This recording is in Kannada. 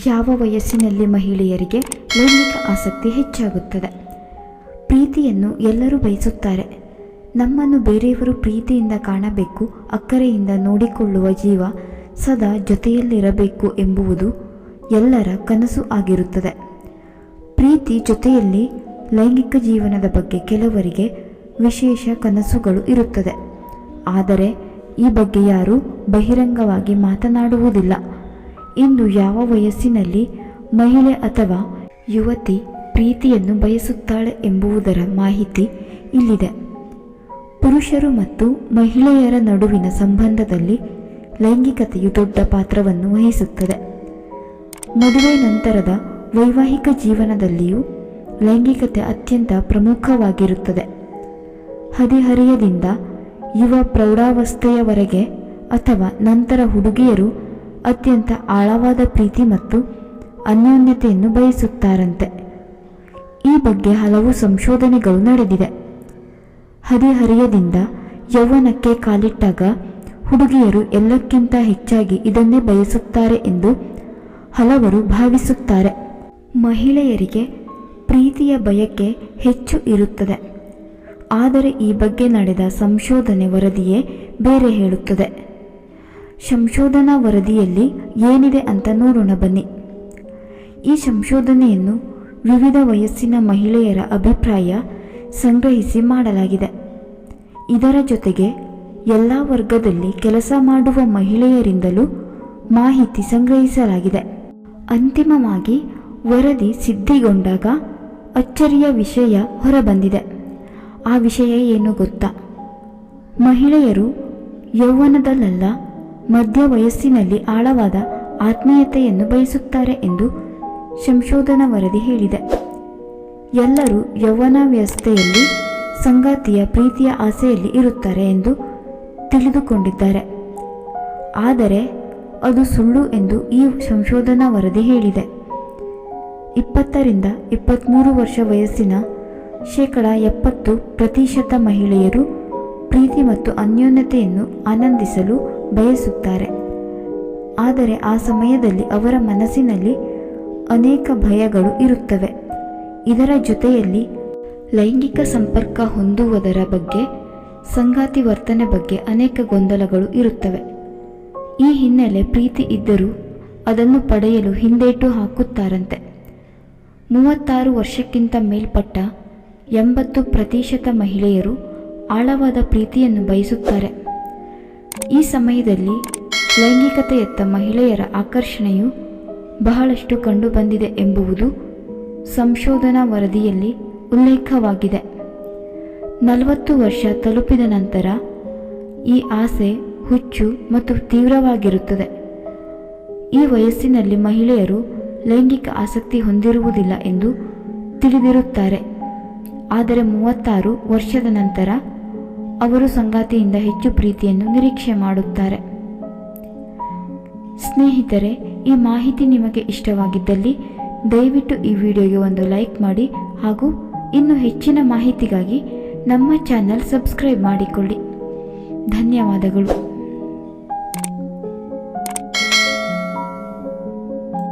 ಯಾವ ವಯಸ್ಸಿನಲ್ಲಿ ಮಹಿಳೆಯರಿಗೆ ಲೈಂಗಿಕ ಆಸಕ್ತಿ ಹೆಚ್ಚಾಗುತ್ತದೆ? ಪ್ರೀತಿಯನ್ನು ಎಲ್ಲರೂ ಬಯಸುತ್ತಾರೆ. ನಮ್ಮನ್ನು ಬೇರೆಯವರು ಪ್ರೀತಿಯಿಂದ ಕಾಣಬೇಕು, ಅಕ್ಕರೆಯಿಂದ ನೋಡಿಕೊಳ್ಳುವ ಜೀವ ಸದಾ ಜೊತೆಯಲ್ಲಿರಬೇಕು ಎಂಬುದು ಎಲ್ಲರ ಕನಸು ಆಗಿರುತ್ತದೆ. ಪ್ರೀತಿ ಜೊತೆಯಲ್ಲಿ ಲೈಂಗಿಕ ಜೀವನದ ಬಗ್ಗೆ ಕೆಲವರಿಗೆ ವಿಶೇಷ ಕನಸುಗಳು ಇರುತ್ತದೆ. ಆದರೆ ಈ ಬಗ್ಗೆ ಯಾರೂ ಬಹಿರಂಗವಾಗಿ ಮಾತನಾಡುವುದಿಲ್ಲ. ಇಂದು ಯಾವ ವಯಸ್ಸಿನಲ್ಲಿ ಮಹಿಳೆ ಅಥವಾ ಯುವತಿ ಪ್ರೀತಿಯನ್ನು ಬಯಸುತ್ತಾಳೆ ಎಂಬುದರ ಮಾಹಿತಿ ಇಲ್ಲಿದೆ. ಪುರುಷರು ಮತ್ತು ಮಹಿಳೆಯರ ನಡುವಿನ ಸಂಬಂಧದಲ್ಲಿ ಲೈಂಗಿಕತೆಯು ದೊಡ್ಡ ಪಾತ್ರವನ್ನು ವಹಿಸುತ್ತದೆ. ಮದುವೆ ನಂತರದ ವೈವಾಹಿಕ ಜೀವನದಲ್ಲಿಯೂ ಲೈಂಗಿಕತೆ ಅತ್ಯಂತ ಪ್ರಮುಖವಾಗಿರುತ್ತದೆ. ಹದಿಹರೆಯದಿಂದ ಯುವ ಪ್ರೌಢಾವಸ್ಥೆಯವರೆಗೆ ಅಥವಾ ನಂತರ ಹುಡುಗಿಯರು ಅತ್ಯಂತ ಆಳವಾದ ಪ್ರೀತಿ ಮತ್ತು ಅನ್ಯೋನ್ಯತೆಯನ್ನು ಬಯಸುತ್ತಾರಂತೆ. ಈ ಬಗ್ಗೆ ಹಲವು ಸಂಶೋಧನೆಗಳು ನಡೆದಿದೆ. ಹದಿಹರೆಯದಿಂದ ಯೌವನಕ್ಕೆ ಕಾಲಿಟ್ಟಾಗ ಹುಡುಗಿಯರು ಎಲ್ಲಕ್ಕಿಂತ ಹೆಚ್ಚಾಗಿ ಇದನ್ನೇ ಬಯಸುತ್ತಾರೆ ಎಂದು ಹಲವರು ಭಾವಿಸುತ್ತಾರೆ. ಮಹಿಳೆಯರಿಗೆ ಪ್ರೀತಿಯ ಬಯಕೆ ಹೆಚ್ಚು ಇರುತ್ತದೆ. ಆದರೆ ಈ ಬಗ್ಗೆ ನಡೆದ ಸಂಶೋಧನೆ ವರದಿಯೇ ಬೇರೆ ಹೇಳುತ್ತದೆ. ಸಂಶೋಧನಾ ವರದಿಯಲ್ಲಿ ಏನಿದೆ ಅಂತ ನೋಡೋಣ ಬನ್ನಿ. ಈ ಸಂಶೋಧನೆಯನ್ನು ವಿವಿಧ ವಯಸ್ಸಿನ ಮಹಿಳೆಯರ ಅಭಿಪ್ರಾಯ ಸಂಗ್ರಹಿಸಿ ಮಾಡಲಾಗಿದೆ. ಇದರ ಜೊತೆಗೆ ಎಲ್ಲ ವರ್ಗದಲ್ಲಿ ಕೆಲಸ ಮಾಡುವ ಮಹಿಳೆಯರಿಂದಲೂ ಮಾಹಿತಿ ಸಂಗ್ರಹಿಸಲಾಗಿದೆ. ಅಂತಿಮವಾಗಿ ವರದಿ ಸಿದ್ಧಿಗೊಂಡಾಗ ಅಚ್ಚರಿಯ ವಿಷಯ ಹೊರಬಂದಿದೆ. ಆ ವಿಷಯ ಏನು ಗೊತ್ತಾ? ಮಹಿಳೆಯರು ಯೌವನದಲ್ಲ, ಮಧ್ಯ ವಯಸ್ಸಿನಲ್ಲಿ ಆಳವಾದ ಆತ್ಮೀಯತೆಯನ್ನು ಬಯಸುತ್ತಾರೆ ಎಂದು ಸಂಶೋಧನಾ ವರದಿ ಹೇಳಿದೆ. ಎಲ್ಲರೂ ಯೌವನಾವಸ್ಥೆಯಲ್ಲಿ ಸಂಗಾತಿಯ ಪ್ರೀತಿಯ ಆಸೆಯಲ್ಲಿ ಇರುತ್ತಾರೆ ಎಂದು ತಿಳಿದುಕೊಂಡಿದ್ದಾರೆ. ಆದರೆ ಅದು ಸುಳ್ಳು ಎಂದು ಈ ಸಂಶೋಧನಾ ವರದಿ ಹೇಳಿದೆ. 20 ರಿಂದ 23 ವರ್ಷ ವಯಸ್ಸಿನ 70% ಮಹಿಳೆಯರು ಪ್ರೀತಿ ಮತ್ತು ಅನ್ಯೋನ್ಯತೆಯನ್ನು ಆನಂದಿಸಲು ಬಯಸುತ್ತಾರೆ. ಆದರೆ ಆ ಸಮಯದಲ್ಲಿ ಅವರ ಮನಸ್ಸಿನಲ್ಲಿ ಅನೇಕ ಭಯಗಳು ಇರುತ್ತವೆ. ಇದರ ಜೊತೆಯಲ್ಲಿ ಲೈಂಗಿಕ ಸಂಪರ್ಕ ಹೊಂದುವುದರ ಬಗ್ಗೆ, ಸಂಗಾತಿ ವರ್ತನೆ ಬಗ್ಗೆ ಅನೇಕ ಗೊಂದಲಗಳು ಇರುತ್ತವೆ. ಈ ಹಿನ್ನೆಲೆ ಪ್ರೀತಿ ಇದ್ದರೂ ಅದನ್ನು ಪಡೆಯಲು ಹಿಂದೇಟು ಹಾಕುತ್ತಾರಂತೆ. 36 ವರ್ಷಕ್ಕಿಂತ ಮೇಲ್ಪಟ್ಟ 80% ಮಹಿಳೆಯರು ಆಳವಾದ ಪ್ರೀತಿಯನ್ನು ಬಯಸುತ್ತಾರೆ. ಈ ಸಮಯದಲ್ಲಿ ಲೈಂಗಿಕತೆಯತ್ತ ಮಹಿಳೆಯರ ಆಕರ್ಷಣೆಯು ಬಹಳಷ್ಟು ಕಂಡುಬಂದಿದೆ ಎಂಬುದು ಸಂಶೋಧನಾ ವರದಿಯಲ್ಲಿ ಉಲ್ಲೇಖವಾಗಿದೆ. 40 ವರ್ಷ ತಲುಪಿದ ನಂತರ ಈ ಆಸೆ ಹುಚ್ಚು ಮತ್ತು ತೀವ್ರವಾಗಿರುತ್ತದೆ. ಈ ವಯಸ್ಸಿನಲ್ಲಿ ಮಹಿಳೆಯರು ಲೈಂಗಿಕ ಆಸಕ್ತಿ ಹೊಂದಿರುವುದಿಲ್ಲ ಎಂದು ತಿಳಿದಿರುತ್ತಾರೆ. ಆದರೆ 36 ವರ್ಷದ ನಂತರ ಅವರು ಸಂಗಾತಿಯಿಂದ ಹೆಚ್ಚು ಪ್ರೀತಿಯನ್ನು ನಿರೀಕ್ಷೆ ಮಾಡುತ್ತಾರೆ. ಸ್ನೇಹಿತರೆ, ಈ ಮಾಹಿತಿ ನಿಮಗೆ ಇಷ್ಟವಾಗಿದ್ದಲ್ಲಿ ದಯವಿಟ್ಟು ಈ ವಿಡಿಯೋಗೆ ಒಂದು ಲೈಕ್ ಮಾಡಿ ಹಾಗೂ ಇನ್ನು ಹೆಚ್ಚಿನ ಮಾಹಿತಿಗಾಗಿ ನಮ್ಮ ಚಾನೆಲ್ ಸಬ್ಸ್ಕ್ರೈಬ್ ಮಾಡಿಕೊಳ್ಳಿ. ಧನ್ಯವಾದಗಳು.